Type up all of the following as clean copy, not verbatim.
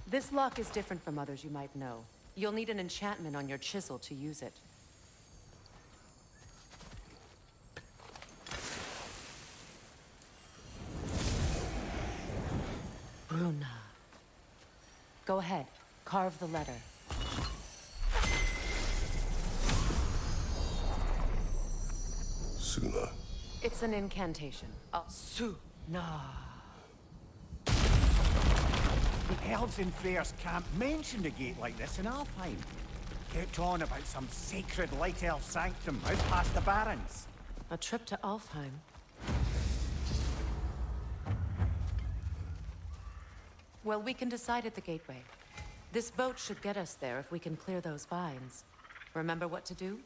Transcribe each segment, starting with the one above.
This lock is different from others you might know. You'll need an enchantment on your chisel to use it. Bruna. Go ahead. Carve the letter. Suna. It's an incantation. Suna. The elves in Freya's camp mentioned a gate like this in Alfheim. Kept on about some sacred light elf sanctum out past the Barrens. A trip to Alfheim. Well, we can decide at the gateway. This boat should get us there if we can clear those vines. Remember what to do?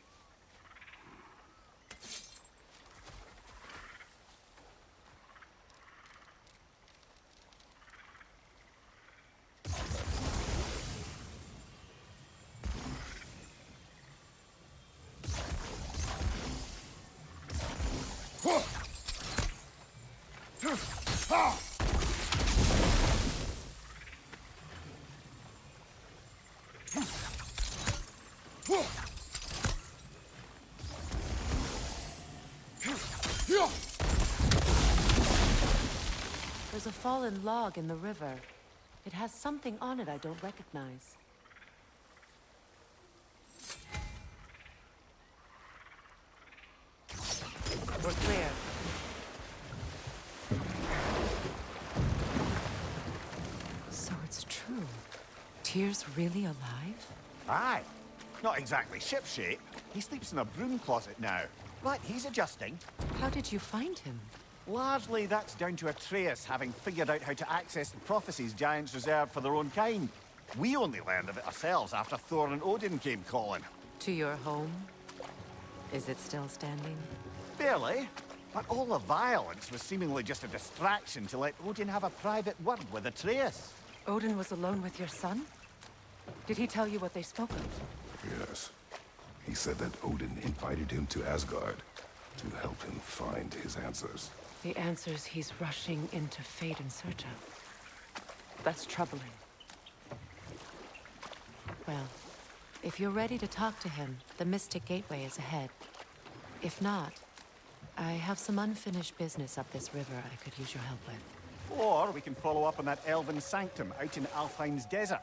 There's a fallen log in the river. It has something on it I don't recognize. We're clear. So it's true. Tyr's really alive? Aye. Not exactly shipshape. He sleeps in a broom closet now. But he's adjusting. How did you find him? Largely, that's down to Atreus having figured out how to access the prophecies giants reserved for their own kind. We only learned of it ourselves after Thor and Odin came calling. To your home? Is it still standing? Barely. But all the violence was seemingly just a distraction to let Odin have a private word with Atreus. Odin was alone with your son? Did he tell you what they spoke of? Yes. He said that Odin invited him to Asgard to help him find his answers. The answers he's rushing into fate in search of. That's troubling. Well, if you're ready to talk to him, the Mystic Gateway is ahead. If not, I have some unfinished business up this river I could use your help with. Or we can follow up on that elven sanctum out in Alfheim's desert.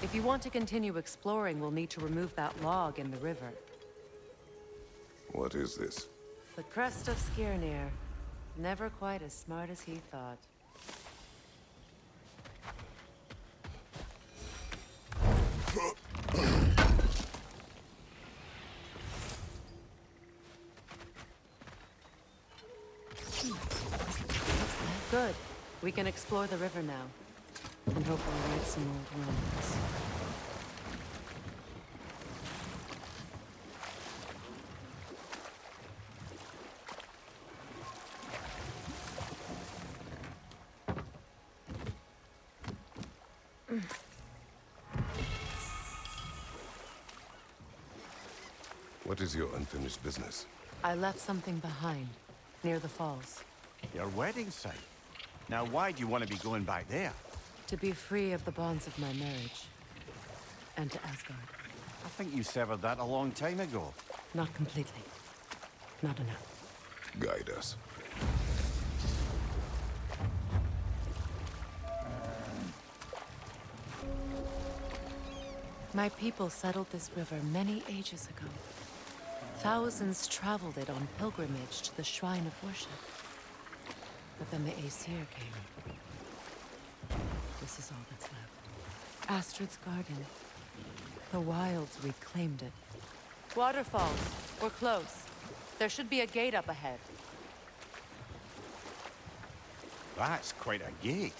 If you want to continue exploring, we'll need to remove that log in the river. What is this? The crest of Skirnir. Never quite as smart as he thought. Good. We can explore the river now. And hopefully right some old ruins. What is your unfinished business? I left something behind, near the falls. Your wedding site. Now why do you want to be going back there? To be free of the bonds of my marriage. And to Asgard. I think you severed that a long time ago. Not completely. Not enough. Guide us. My people settled this river many ages ago. Thousands traveled it on pilgrimage to the shrine of worship. But then the Aesir came. This is all that's left. Astrid's garden. The wilds reclaimed it. Waterfalls. We're close. There should be a gate up ahead. That's quite a gate.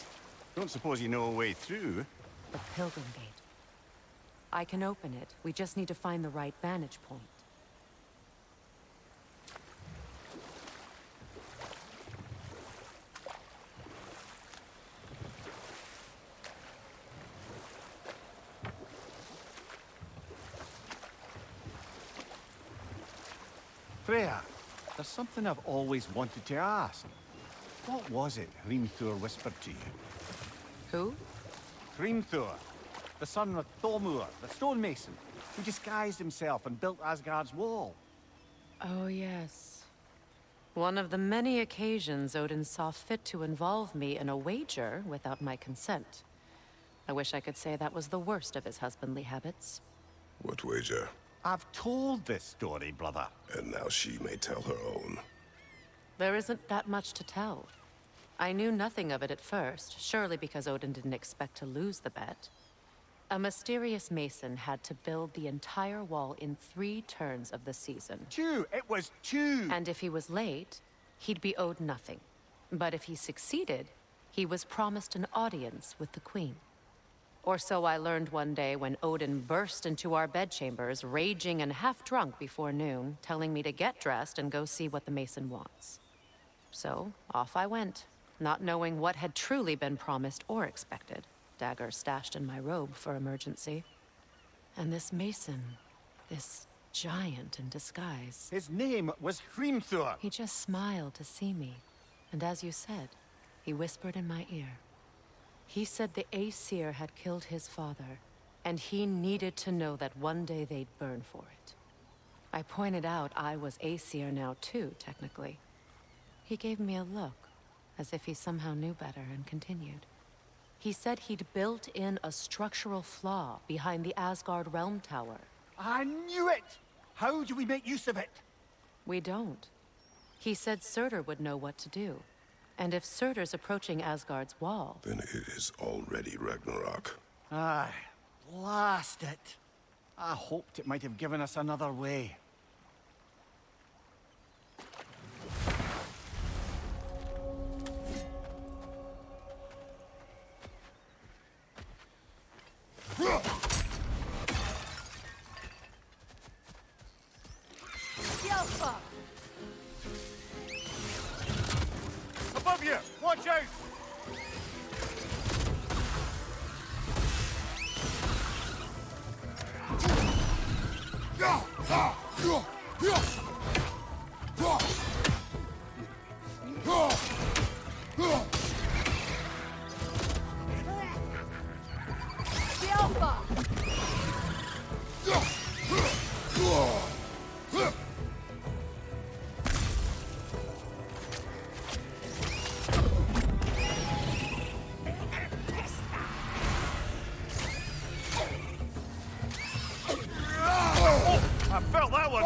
Don't suppose you know a way through? The Pilgrim Gate. I can open it. We just need to find the right vantage point. Freya, there's something I've always wanted to ask. What was it Hrimthur whispered to you? Who? Hrimthur, the son of Thormur, the stonemason, who disguised himself and built Asgard's wall. Oh, yes. One of the many occasions Odin saw fit to involve me in a wager without my consent. I wish I could say that was the worst of his husbandly habits. What wager? I've told this story, brother. And now she may tell her own. There isn't that much to tell. I knew nothing of it at first, surely because Odin didn't expect to lose the bet. A mysterious mason had to build the entire wall in 3 turns of the season. 2! It was 2! And if he was late, he'd be owed nothing. But if he succeeded, he was promised an audience with the queen. Or so I learned one day when Odin burst into our bedchambers, raging and half-drunk before noon, telling me to get dressed and go see what the mason wants. So, off I went, not knowing what had truly been promised or expected. Dagger stashed in my robe for emergency. And this mason, this giant in disguise. His name was Hrimthur. He just smiled to see me. And as you said, he whispered in my ear. He said the Aesir had killed his father, and he needed to know that one day they'd burn for it. I pointed out I was Aesir now too, technically. He gave me a look, as if he somehow knew better, and continued. He said he'd built in a structural flaw behind the Asgard Realm Tower. I knew it! How do we make use of it? We don't. He said Surtur would know what to do. And if Surtur's approaching Asgard's wall... Then it is already Ragnarok. Aye, blast it. I hoped it might have given us another way. Above you! Watch out! I felt that one!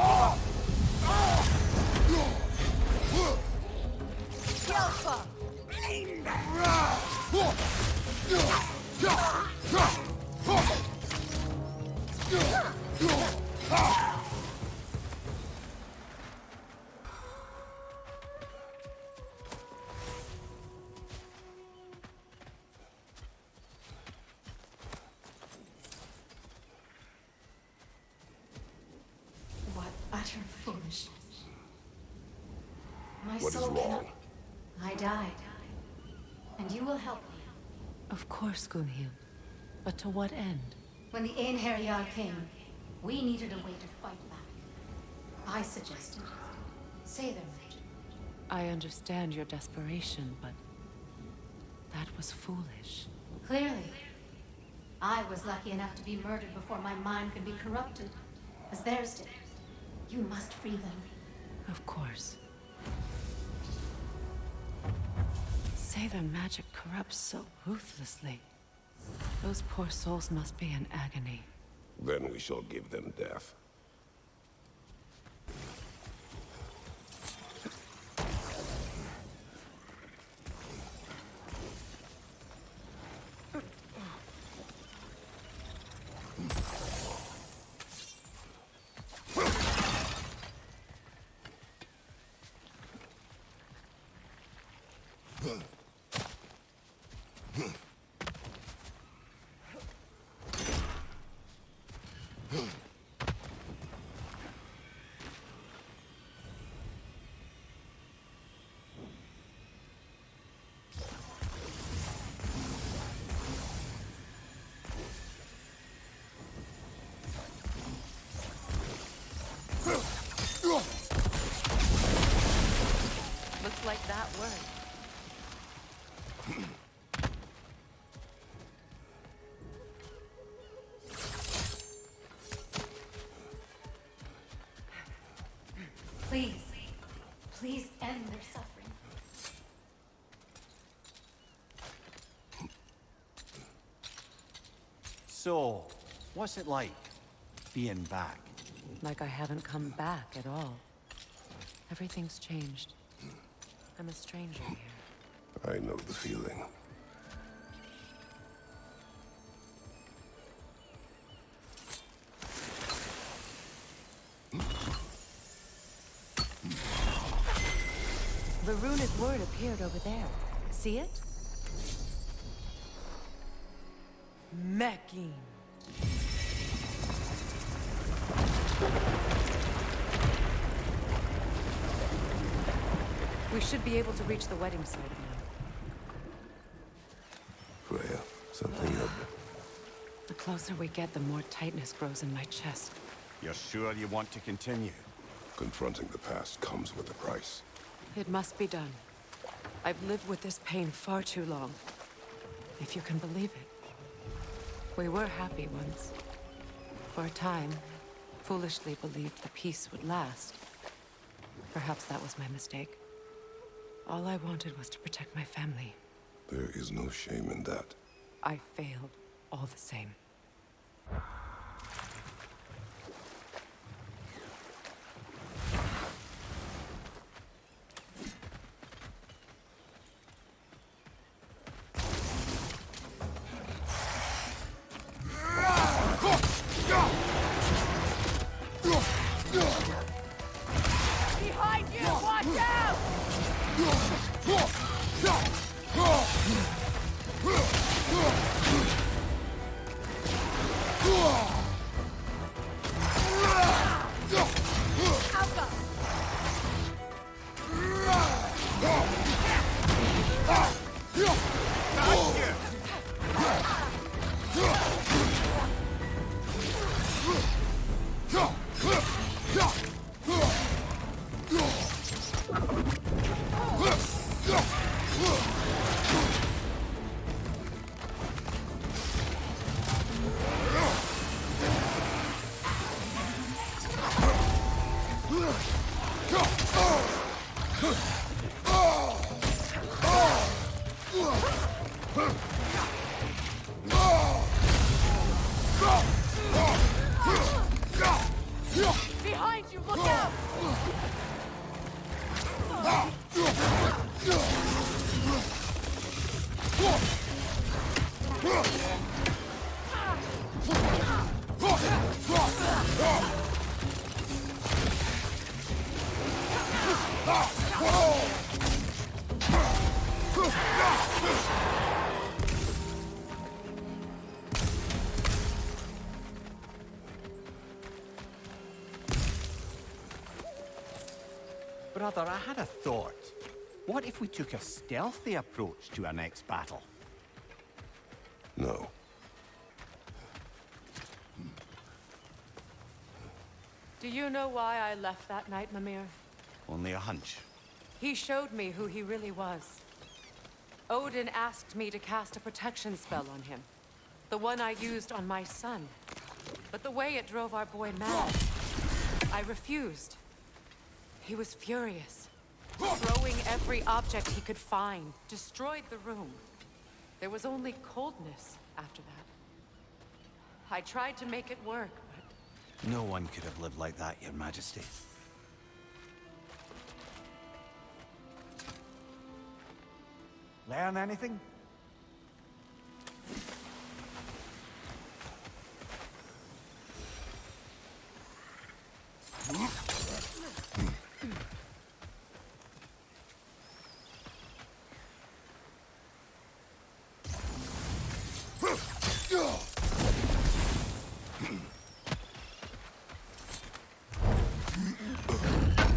What utter foolishness. My What is soul wrong? cannot... I died. And you will help me. Of course, Gunhild. But to what end? When the Einherjar came, we needed a way to fight back. I suggested... say their magic. I understand your desperation, but... that was foolish. Clearly. I was lucky enough to be murdered before my mind could be corrupted, as theirs did. You must free them. Of course. Say their magic corrupts so ruthlessly. Those poor souls must be in agony. Then we shall give them death. Looks like that worked. So, what's it like, being back? Like I haven't come back at all. Everything's changed. I'm a stranger here. I know the feeling. The runic word appeared over there. See it? Mekin. We should be able to reach the wedding site now. Freya, something up. The closer we get, the more tightness grows in my chest. You're sure you want to continue? Confronting the past comes with a price. It must be done. I've lived with this pain far too long. If you can believe it. We were happy once. For a time, foolishly believed the peace would last. Perhaps that was my mistake. All I wanted was to protect my family. There is no shame in that. I failed, all the same. Behind you! Watch out! Behind you! Look out! Brother, I had a thought. What if we took a stealthy approach to our next battle? No. Do you know why I left that night, Mimir? Only a hunch. He showed me who he really was. Odin asked me to cast a protection spell on him. The one I used on my son. But the way it drove our boy mad, I refused. He was furious. Throwing every object he could find, destroyed the room. There was only coldness after that. I tried to make it work, but No one could have lived like that, Your Majesty. Learn anything?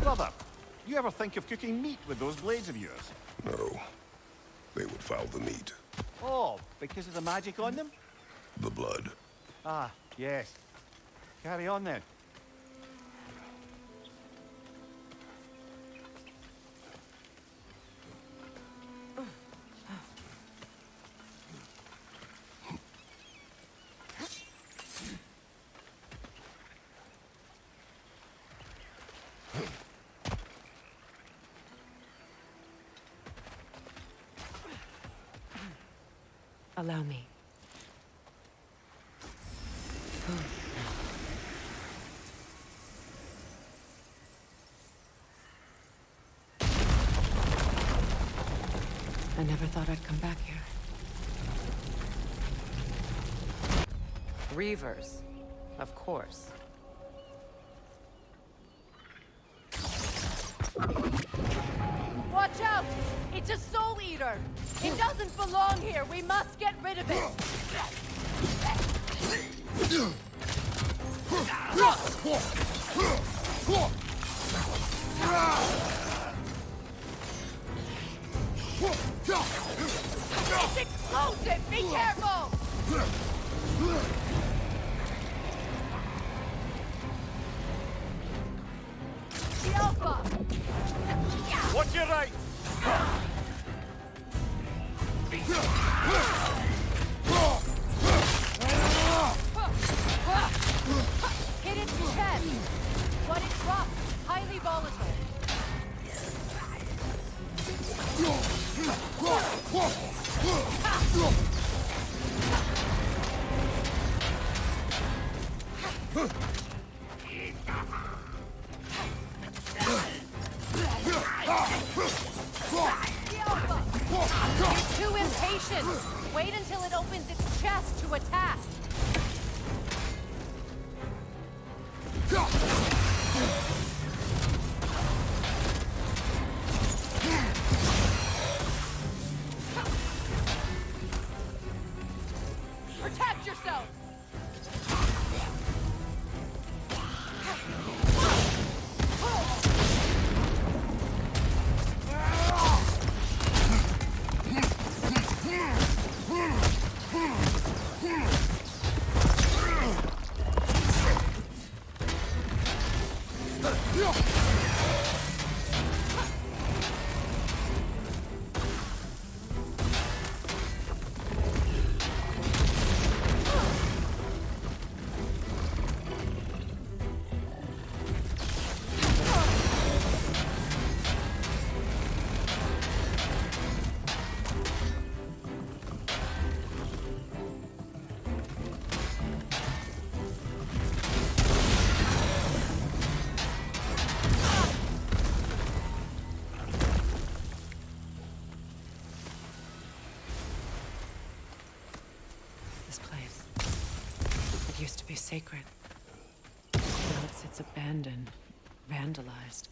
Brother, you ever think of cooking meat with those blades of yours? No. They would foul the meat. Oh, because of the magic on them? The blood. Ah, yes. Carry on then. allow me. food. I never thought I'd come back here. Reavers, of course. Watch out! It's a soul eater! It doesn't belong here! We must get rid of it! It's explosive! Be careful! The Alpha! Watch your right! Hit its chest! What it drops, highly volatile. The Alpha! You're too impatient! Wait until it opens its chest to attack! Protect yourself! This place. It used to be sacred. Now it sits abandoned, vandalized.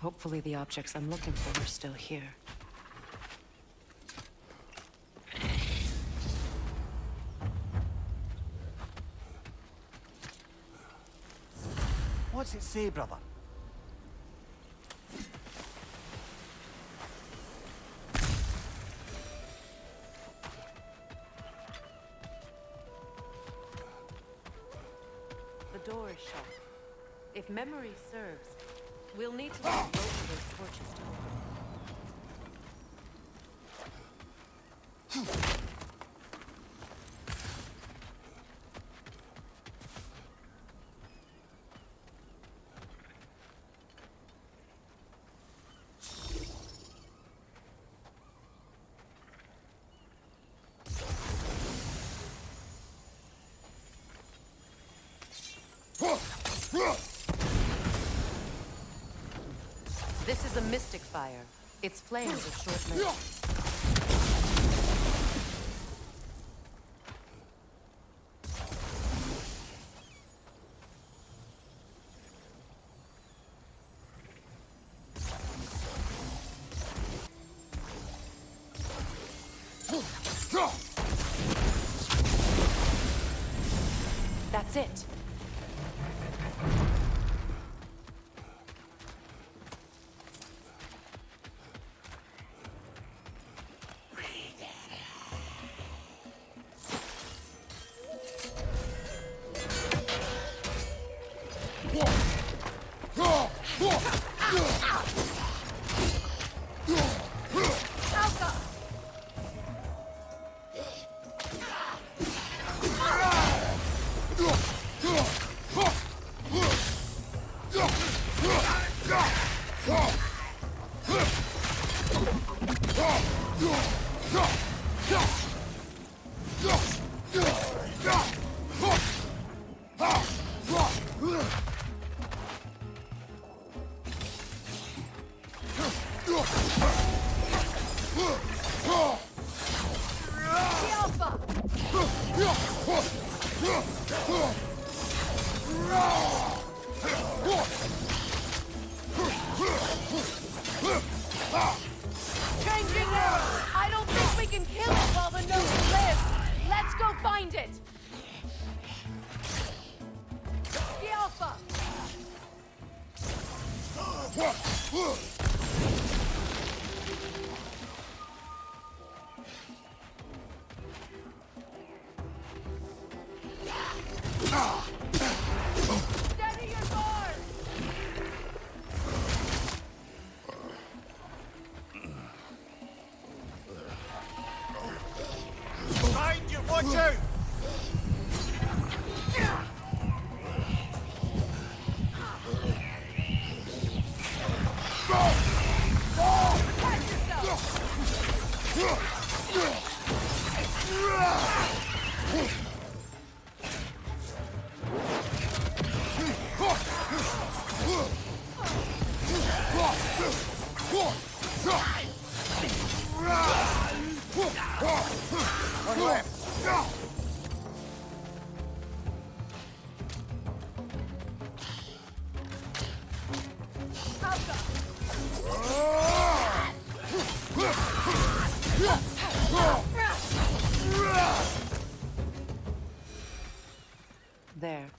Hopefully the objects I'm looking for are still here. What's it say, brother? The door is shut. If memory serves, we'll need to light both of those torches to open it. This is a mystic fire. Its flames are short-lived. That's it. find it! The Alpha! Steady your guard! Behind you, watch out! Protect yourself! One left. There.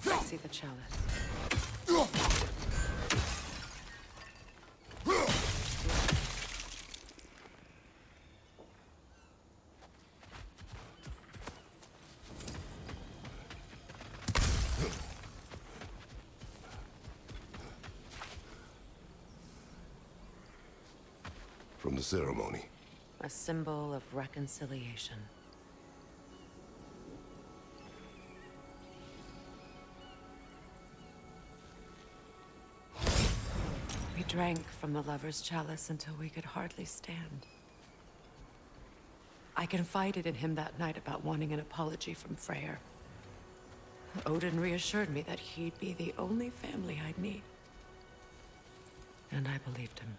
I see the chalice. From the ceremony. A symbol of reconciliation. We drank from the lover's chalice until we could hardly stand. I confided in him that night about wanting an apology from Freya. Odin reassured me that he'd be the only family I'd need. And I believed him.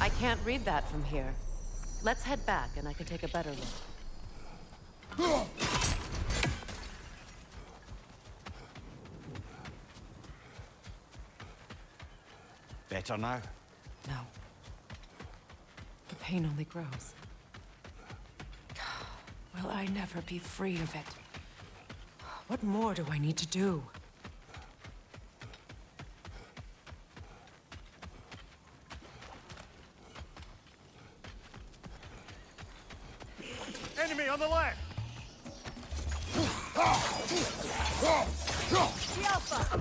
I can't read that from here. Let's head back and I can take a better look. Better now? No. The pain only grows. Will I never be free of it? What more do I need to do? Enemy on the left! The Alpha!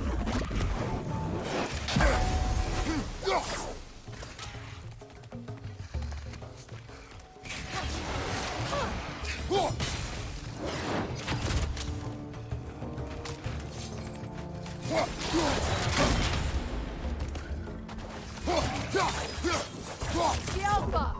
The Alpha!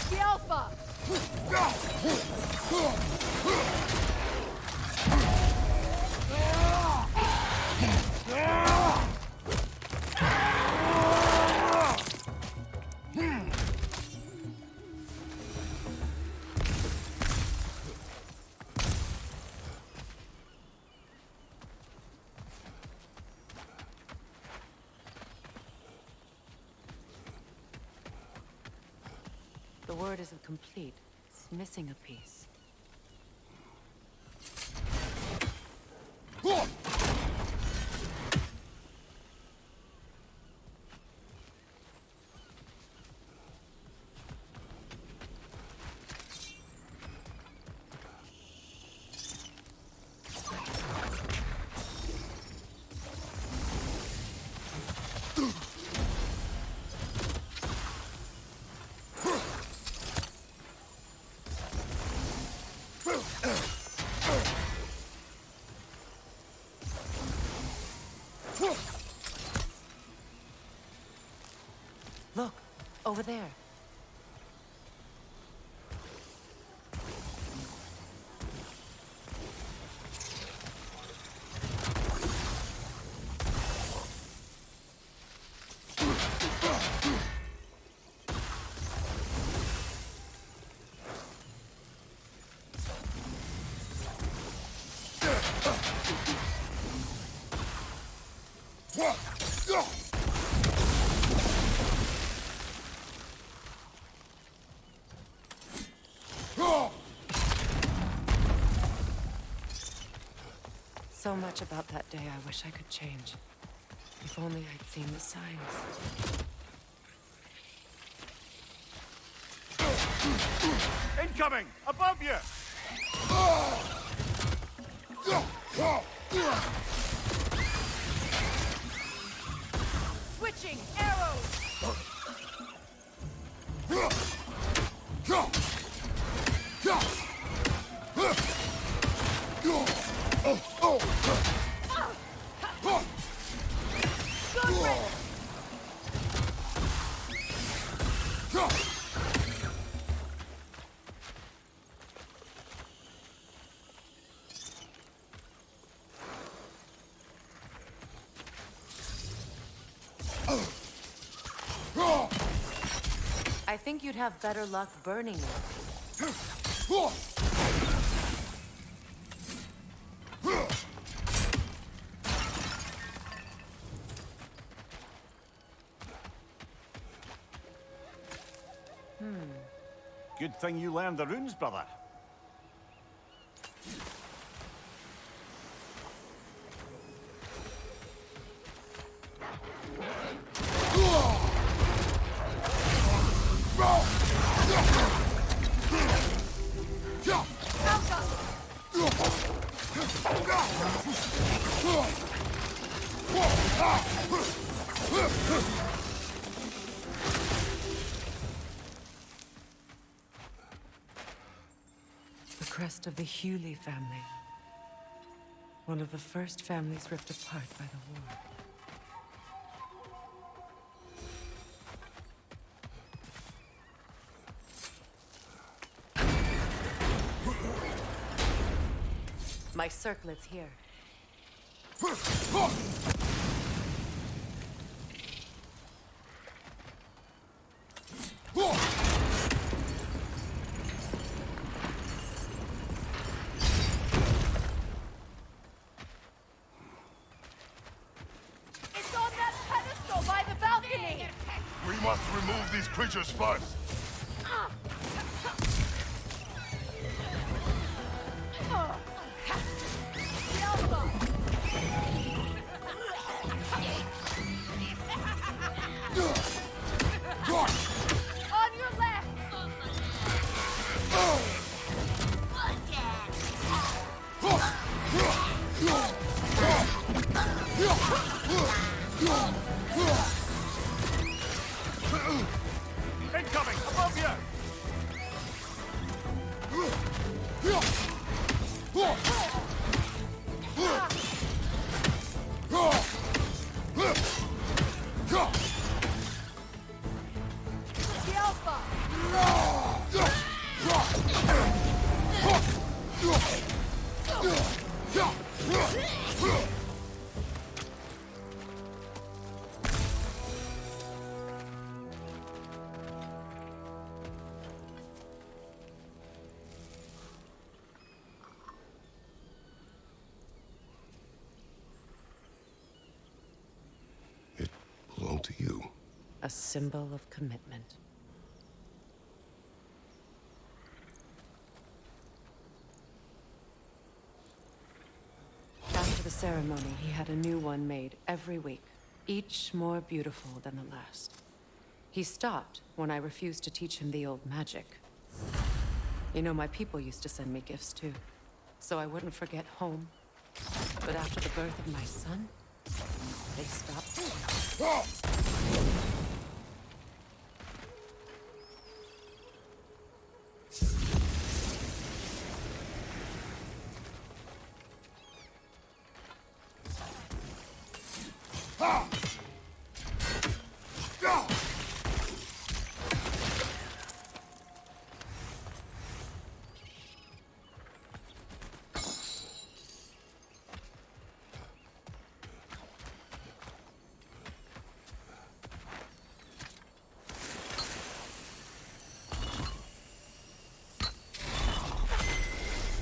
The Alpha! The word isn't complete. It's missing a piece. Over there. So much about that day I wish I could change. If only I'd seen the signs. Incoming! Above you! Switching arrows! I think you'd have better luck burning it. Good thing you learned the runes, brother. The crest of the Hewley family. One of the first families ripped apart by the war. My circlet's here. It's on that pedestal by the balcony! We must remove these creatures first. On your left! Incoming! Above you! The Alpha! It belonged to you. A symbol of commitment. After the ceremony, he had a new one made every week, each more beautiful than the last. He stopped when I refused to teach him the old magic. You know, my people used to send me gifts too, so I wouldn't forget home. But after the birth of my son, they stopped.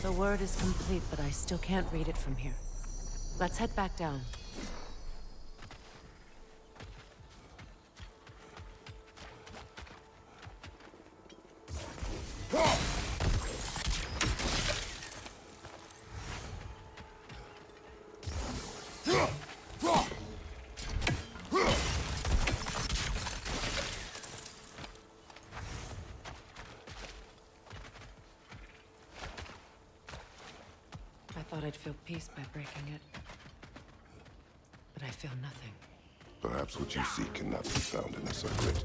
The word is complete, but I still can't read it from here. Let's head back down. I thought I'd feel peace by breaking it. But I feel nothing. Perhaps what you seek cannot be found in the circlet.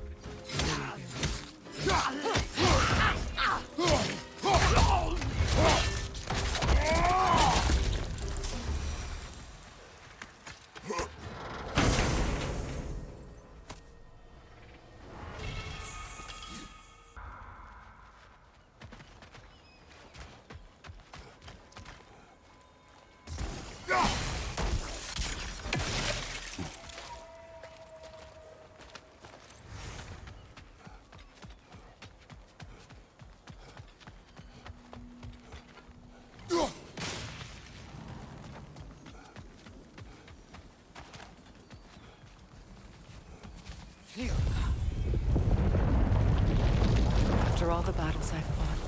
After all the battles I've fought,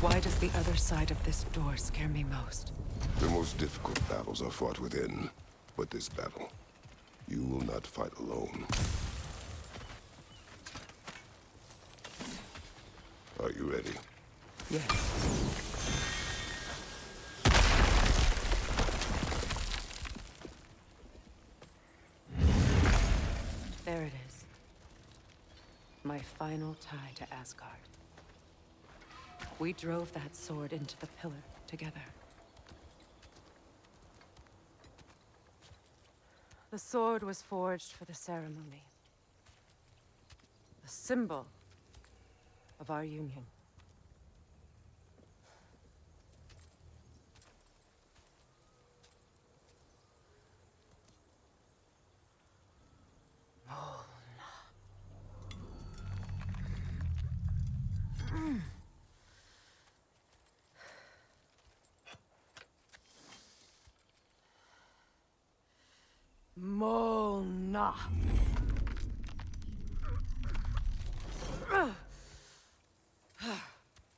why does the other side of this door scare me most? The most difficult battles are fought within, but this battle, you will not fight alone. Are you ready? Yes. There it is. My final tie to Asgard. We drove that sword into the pillar together. The sword was forged for the ceremony. A symbol of our union. Mona.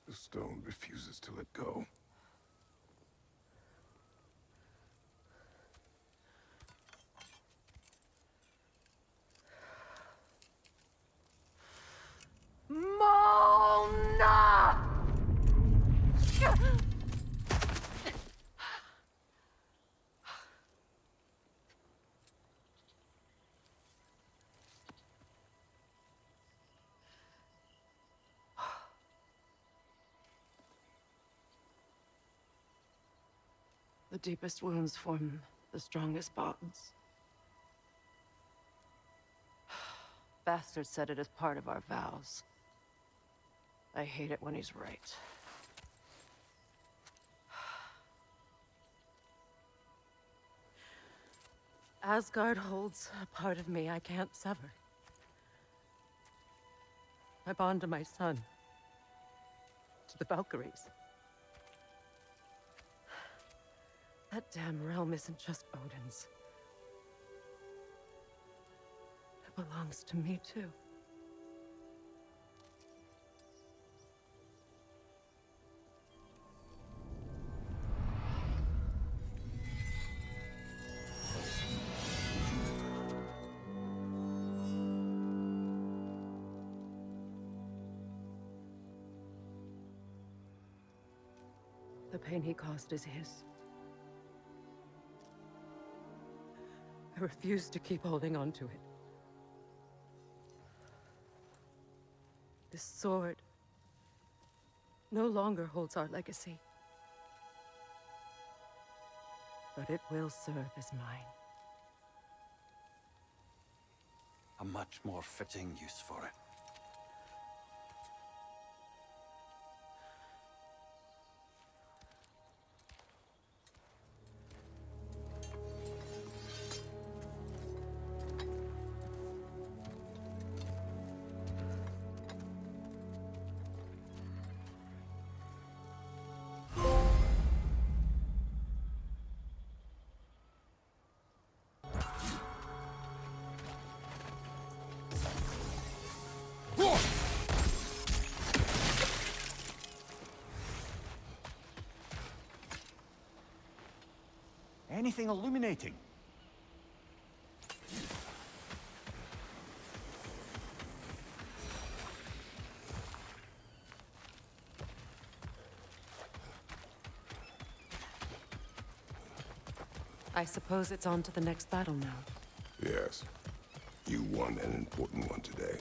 The stone refuses to let go. Mona! The deepest wounds form the strongest bonds. Bastard said it as part of our vows. I hate it when he's right. Asgard holds a part of me I can't sever. I bond to my son, to the Valkyries. That damn realm isn't just Odin's. It belongs to me, too. The pain he caused is his. I refuse to keep holding on to it. This sword no longer holds our legacy. But it will serve as mine. A much more fitting use for it. Anything illuminating? I suppose it's on to the next battle now. Yes. You won an important one today.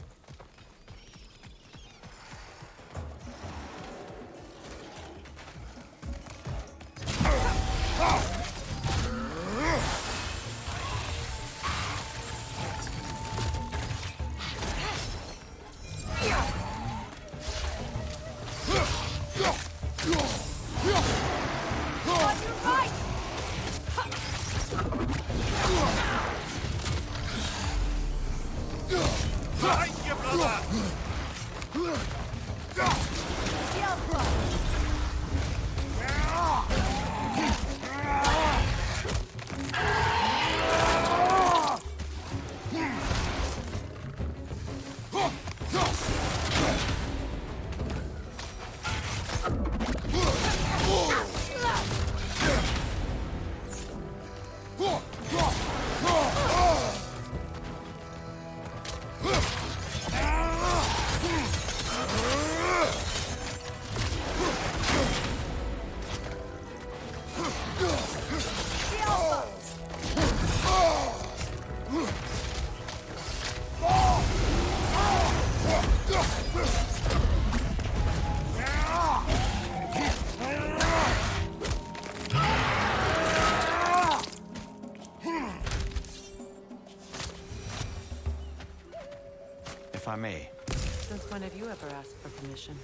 If I may. Since when have you ever asked for permission?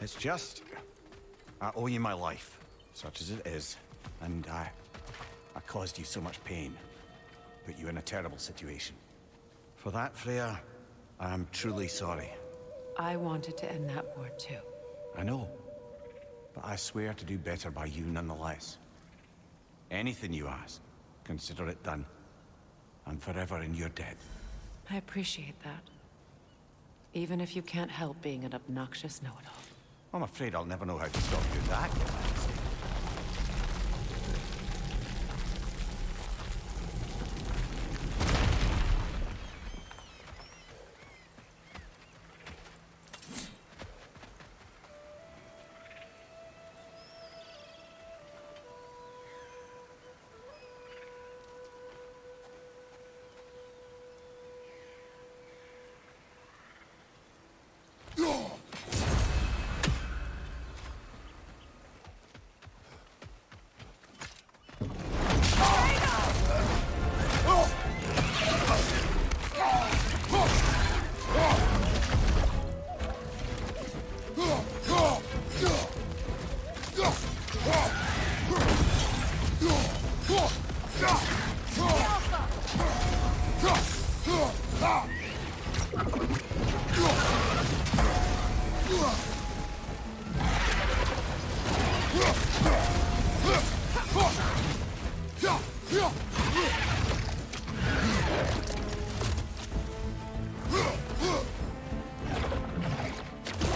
It's just... I owe you my life, such as it is. And I caused you so much pain. Put you in a terrible situation. For that, Freya, I am truly sorry. I wanted to end that war too. I know. But I swear to do better by you nonetheless. Anything you ask, consider it done. I'm forever in your debt. I appreciate that. Even if you can't help being an obnoxious know-it-all. I'm afraid I'll never know how to stop you that.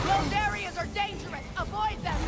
Those areas are dangerous! Avoid them!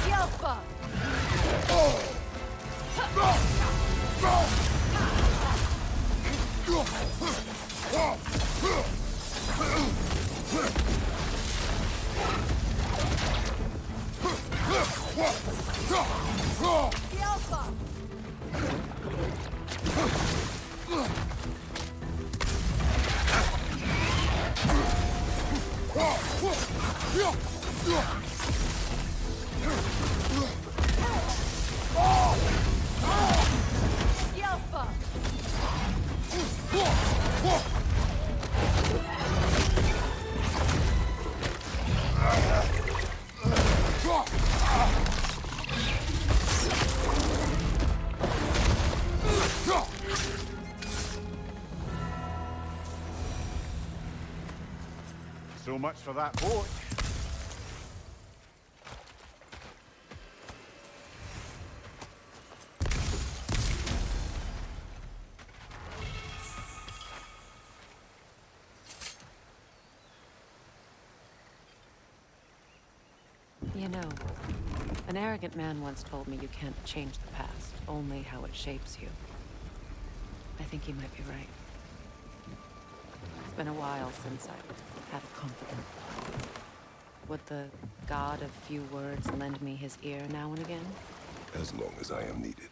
Alpha! The Alpha! So much for that boat. You know, an arrogant man once told me you can't change the past, only how it shapes you. I think he might be right. It's been a while since I've had a confidant. Would the god of few words lend me his ear now and again? As long as I am needed.